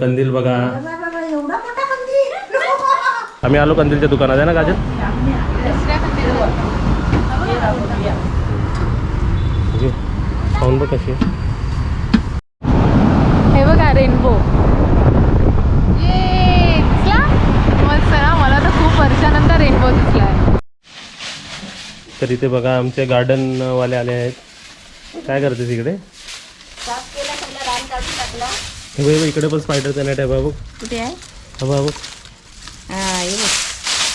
कंदील बघा, एवढा मोठा कंदील. आम्ही आलो कंदीलच्या दुकानात आहे ना काजल. पाहून बघ कशी आहे. हे बघा रेनबो. ये दिसला मस्त ना. मला तर खूप वर्षानंतर रेनबो दिसलाय. तर इथे बघा आमचे गार्डन वाले आले आहेत. काय करते तिकडे? साफ केला सगळा, रान काढून टाकला. हे बघ इकडे पण स्पायडरचा नेट आहे बाबू. कुठे आहे? हा बाबू हा ये बघ.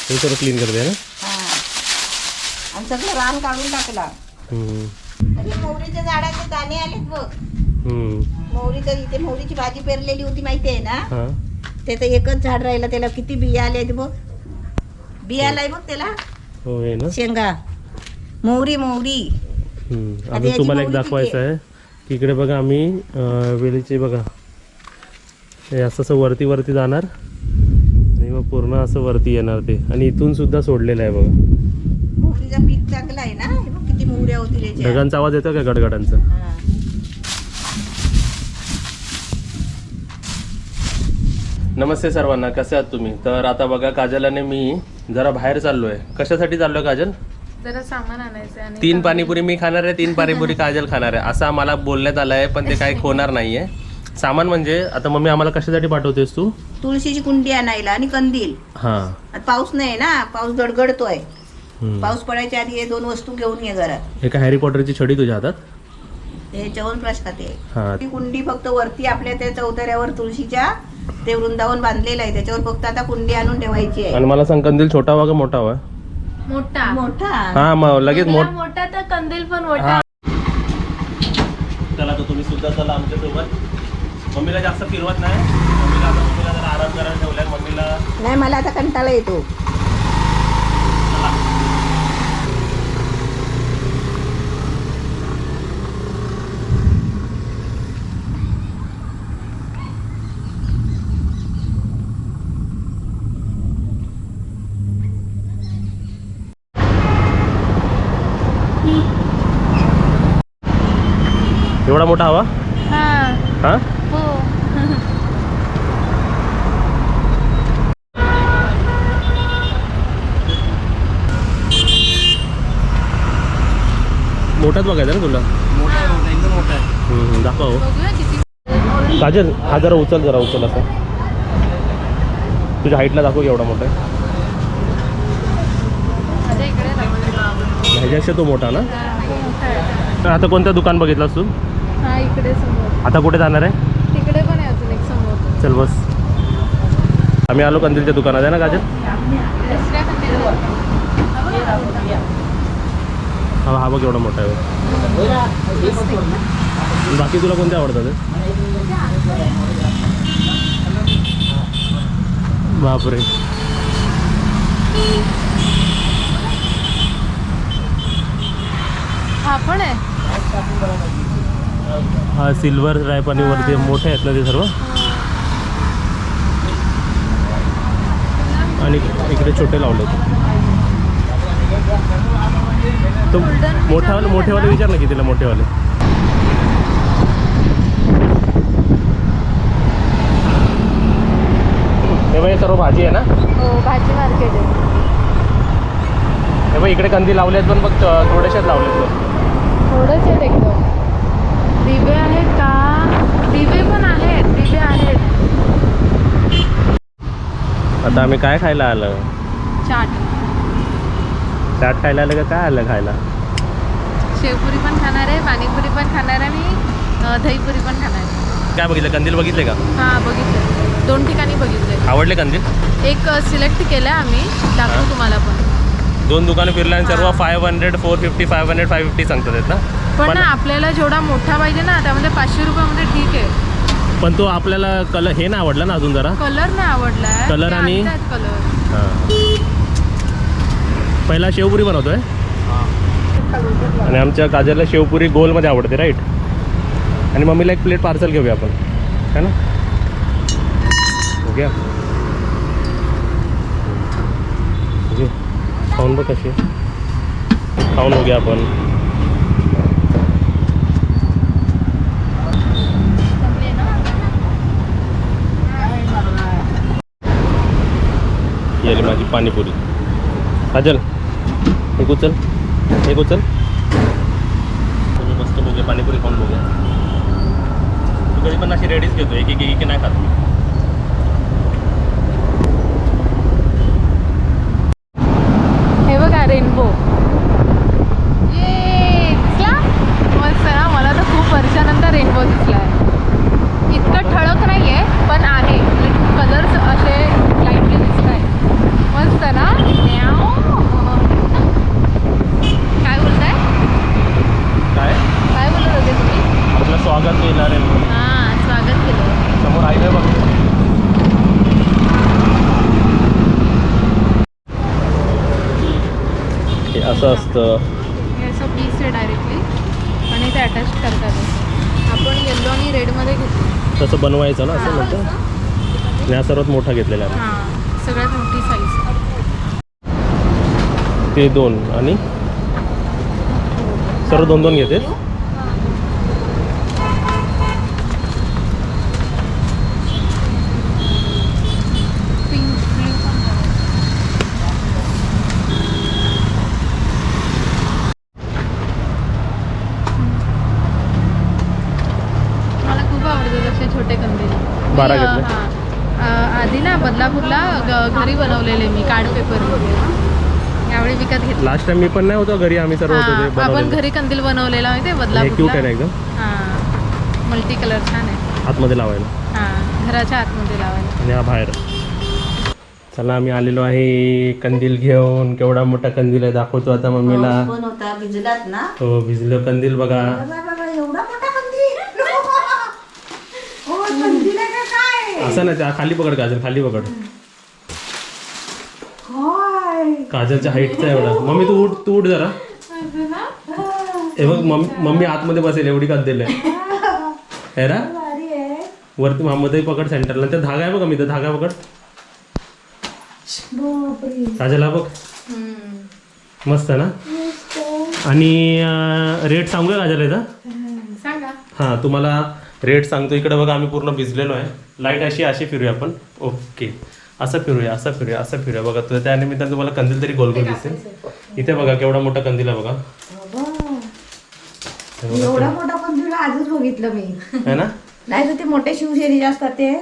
हे सर्व क्लीन करते ना. हा आणि सगळं रान काढून टाकला. आणि मोहरीच्या झाडाचे दाणे आलेत बघ. मोहरीचं इथे मोहरीची भाजी पेरलेली होती माहिती आहे ना. हा त्याचं एकच झाड राहिलं, त्याला किती बिया आले बघ. बिया आलाय बघ त्याला. हो हे ना शेंगा. मोहरी मोहरी. अजून याची तुम्हाला एक मोहरी दाखवायचं आहे की इकडे बघा आम्ही वेलीचे बघा हे असं वरती वरती जाणार आणि मग पूर्ण असं वरती येणार ते. आणि इथून सुद्धा सोडलेलं आहे बघा. मोहरीचं पीक चांगलं आहे ना. हे बघ किती मोहऱ्या होतील याच्या. ढगांचा आवाज येतो का गडगडांचा? हा. नमस्ते सर्वांना, कसे आहात तुम्ही? तर आता बघा काजल आणि मी जरा बाहेर चाललोय. कशासाठी चाललोय काजल? जरा सामान आणायचं आणि 3 पाणीपुरी मी खाणार आहे, 3 पाणीपुरी काजल खाणार आहे असं आम्हाला बोलण्यात आलं आहे. पण ते काही होणार नाहीये. सामान म्हणजे आता मम्मी आम्हाला कशासाठी पाठवतेस तू? तुळशीची कुंडी आणायला आणि कंदील. हा आता पाऊस नाही ना, पाऊस गडगडतोय. पाऊस पडायच्या आधी हे 2 वस्तू घेऊन ये घरात. एका हॅरी पॉटरची छडी तुझ्या हातात. हे च्यवनप्राश खाते. हा ती कुंडी फक्त वरती आपल्या त्या चौतऱ्यावर तुळशीच्या ते वृंदावन बांधलेलं आहे, त्याच्यावर फक्त आता कुंडी आणून ठेवायची आहे. आणि मला सांग कंदील छोटा हवा का मोठा हवा? मोठा. मोठा. हा मग लगेच मोठा तर कंदील पण मोठा. चला तर तुम्ही सुद्धा चला आमच्यासोबत. मम्मीला जास्त फिरवत नाही. मम्मीला जरा आराम करायला ठेवलाय. मम्मीला नाही, मला आता कंटाळा येतो. एवढा मोठा हवा. हा हा हो. मोठाच बघायचा ना तुला. दाखव. बघूया किती. काजल हा जरा उचल असा. तुझ्या हाईटला दाखव एवढा मोठा आहे. माझ्या इकडे लावलेला. ह्याच्यापेक्षा तो मोठा ना. तो मोठा आहे. आता कोणतं दुकान बघितलास तू? हा इकडे समोर. आता कुठे जाणार आहे? तिकडे पण आहे अजून एक समोर. चल बस. आम्ही आलो कंदीलच्या दुकानात आहे ना काजल. दुसऱ्या कंदीलवर. हा बघ एवढा मोठा आहे. बाकी तुला कोणते आवडतात? बापरे. हा पण आहे. हा सिल्वर रॅप आणि वरती मोठे आहेत ना ते सर्व. आणि इकडे छोटे लावले. तो मोठेवाले विचार ना की तिला मोठेवाले. हे बघ सर्व भाजी आहे ना. हो भाजी मार्केट आहे. हे बघ इकडे कंदी लावले आहेत पण फक्त थोडेसेच लावले आहेत. थोडंच आहेत एकदम. दिवे आहेत का? दिवे पण आहेत. दिवे आहेत. आता आम्ही काय खायला आलं? चाट. चाट खायला आलं का काय आलं खायला? शेवपुरी पण खाणार आहे, पाणीपुरी पण खाणार आहे आणि दहीपुरी पण खाणार आहे. काय बघितलं? कंदील बघितले का? हां बघितले. 2 ठिकाणी बघितले. आवडले कंदील? एक सिलेक्ट केलं आहे आम्ही. दाखवू तुम्हाला पण. 2 दुकानं फिरल्या आणि सर्व 500, 450, 500, 550 सांगतात आहेत ना. पण ना आपल्याला जेवढा मोठा पाहिजे ना त्यामध्ये 500 रुपयामध्ये ठीक आहे. पण तो आपल्याला कलर हे नाही आवडला ना अजून जरा. कलर नाही आवडलाय. कलर आणि कलर. हां पहिला शेवपुरी बनवतोय आणि आमच्या काजलला शेवपुरी गोलमध्ये आवडते राईट. आणि मम्मीला 1 प्लेट पार्सल घेऊया आपण है ना. ओके ओके खाऊन बघ कशी खाऊन बघूया आपण. झाली माझी पाणीपुरी. काजल एक उचल, एक उचल. तुम्ही मस्त बघूया पाणीपुरी खाऊन बघूया. तू कधी पण अशी रेडीच घेतो, एक एक एक नाही खात मी. हे बघा रेनबो. ये दिसला मस्त ना. मला तर खूप वर्षानंतर रेनबो दिसला आहे. इतकं ठळक नाही आहे पण आहे. कलर्स असे लाईटली दिसत आहे. मस्त ना. काय बोलताय? काय काय बोलत होते तुम्ही? आपलं स्वागत केलं रेनबो. हां स्वागत केलं. समोर आहे बघ. हे असं असतं. हे असं पीस आहे डायरेक्टली आणि ते अटॅच करतात असं. आपण येल्लो आणि रेडमध्ये घेतो. तसं बनवायचं ना असं म्हणतं. आणि हा सर्वात मोठा घेतलेला आहे. हां सगळ्यात मोठी साईज. ते 2 आणि सर्व 2-2 घेते. पिंक ब्ल्यू पण मला खूप आवडतात असे छोटे कंदील. 12 मी, घेतले. आधी ना बदलापूरला घरी बनवलेले मी कार्ड पेपर. यावेळी विकत घेतले. लास्ट टाइम मी पण नाही होतो घरी, आम्ही सर्व होतो ते हां, आपण बनवलेलं. घरी कंदील बनवलेला माहिती आहे हे बदलापूरला. क्यूट आहे ना एकदम. हां मल्टी कलर छान आहे. आतमध्ये लावायला हां घराच्या आतमध्ये लावायला. आणि हा बाहेर. चला आम्ही आलेलो आहे कंदील घेऊन. केवढा मोठा कंदील आहे दाखवतो आता मम्मीला. पण होता भिजलात ना. हो भिजलं कंदील बघा. बाबा एवढा मोठा कंदील. हो कंदील आहे का काय? असं नाही, त्या खाली पकड काजल, खाली पकड. काय काजलच्या हाईटचा एवढा. मम्मी तू उठ जरा. हे बघ मम्मी आतमध्ये बसेल एवढी कंदील आहे. है ना. भारी आहे. वरती मध्ये पकड सेंटरला. त्या धागा आहे बघा, मी तर धागा पकड. बापरे. काजल हा बघ मस्त ना. आणि रेट सांगू का काजल याचा? सांगा. हां तुम्हाला रेट सांगतो. इकडे बघा आम्ही पूर्ण भिजलेलो आहे. लाईट अशी फिरूया आपण. ओके असं फिरूया, असं फिरूया, असं फिरूया बघा. तर त्यानिमित्तानं तुम्हाला कंदील तरी गोल गोल दिसेल. इथे बघा केवढा मोठा कंदील आहे बघा. एवढा मोठा कंदील आजच बघितलं मी. है ना. नाही तर ते मोठे शिवशैली असतात ते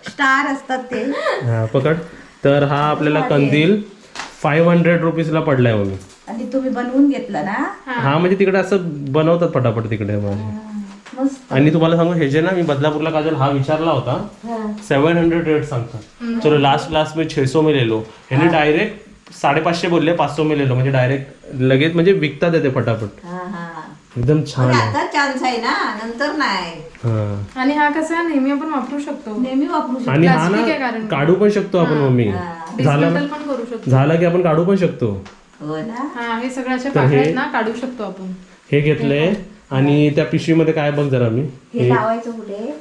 स्टार असतात ते. हां पकड. तर हा आपल्याला कंदील 500 रुपीजला पडलाय मम्मी. आणि तुम्ही बनवून घेतला ना. हा म्हणजे तिकडे असं बनवतात पटापट तिकडे. मस्त. आणि तुम्हाला सांगू हे जे ना मी बदलापूरला काजल हा विचारला होता 700 रेट सांगतात. चलो लास्ट में 600 में ले लो. ह्याने डायरेक्ट 550 बोलले, 500 में ले लो. म्हणजे डायरेक्ट लगेच म्हणजे विकतात येते फटाफट. एकदम छान आहे. आता चान्स आहे ना, नंतर नाही. हा आणि हा कसा नेहमी आपण वापरू शकतो. नेहमी वापरू शकतो. आणि हा प्लास्टिक आहे ना कारण. काढू पण शकतो आपण मम्मी. झाला डिस्मेंटल पण करू शकतो. झाला की आपण काढू पण शकतो. हो ना. हा हे सगळ्या अशा तर हे- पाकळ्या आहेत ना काढू शकतो आपण. हे घेतलंय. आणि त्या पिशवीमध्ये काय बघ जरा मी. हे लावायचं कुठे?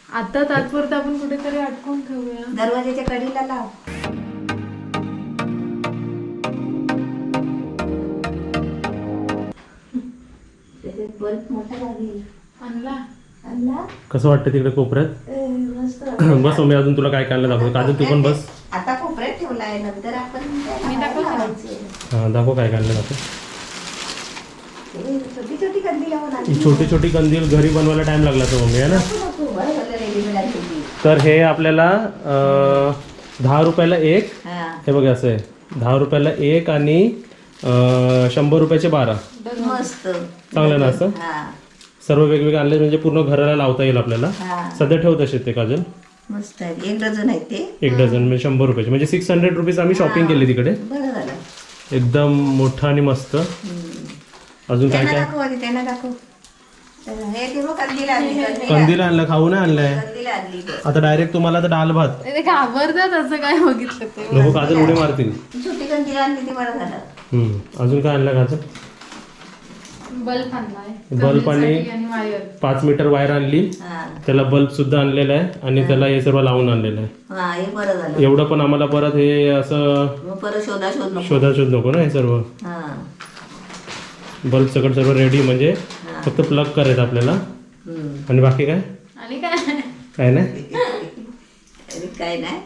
आता तात्पुरतं आपण कुठेतरी अटकून ठेवूया. दरवाजाच्या कडेला लाव. त्याच्यात बल्ब मोठा लागेल. आणला. आणला? कसं वाटतं तिकडे कोपऱ्यात? मस्त. बस मम्मी अजून तुला काय काढलं दाखवतो. काजल तू पण बस. आता कोपऱ्यात ठेवलाय, नंतर आपण मी दाखवते ना. लावायचे. हा दाखव काय काढलं दाखव. हे छोटी छोटी कंदील लावून ही छोटी छोटी कंदील घरी बनवायला टाइम लागला तो मम्मी है ना. नको बरं झालं रेडीमेड आणली ती. तर हे आपल्याला 10 रुपयाला एक. हा. हे बघा असं आहे 10 रुपयाला एक आणि 100 रुपयाचे 12. मस्त. चांगलं ना असं. हा सर्व वेगवेगळे आणले म्हणजे पूर्ण घराला लावता येईल आपल्याला. हा सध्या ठेवत असे ते काजल. मस्त आहे. 1 डझन आहेत ते. एक डझन म्हणजे 100 रुपयाचे म्हणजे 600 रुपीज आम्ही शॉपिंग केली तिकडे. बरं झालं. एकदम मोठं आणि मस्त. अजून काय त्यांना काय दाखव आधी, त्यांना दाखव. हे ते बघ कंदील आणली. कंदील आणलं खाऊ नाही आणलंय. कंदील आणली बघ. आता डायरेक्ट तुम्हाला तर डाल भात ते घाबरतात असं काय बघितलं ते. नको काजल उडी मारतील. छोटी कंदील आणली ती बरं झालं. अजून काय आणलं काजल? बल्ब आणलाय. बल्ब आणि आणि वायर. 5 मीटर वायर आणली. हा त्याला बल्ब सुद्धा आणलेला आहे आणि त्याला हे सर्व लावून आणलेलं आहे. हा हे बरं झालं. एवढं पण आम्हाला परत हे असं मग परत शोध नको. शोधाशोध नको ना. हे सर्व हा बल्ब सगळं सर्व रेडी म्हणजे फक्त प्लग करायचं आपल्याला. आणि बाकी काय आणि काय काय नाही. काय नाही.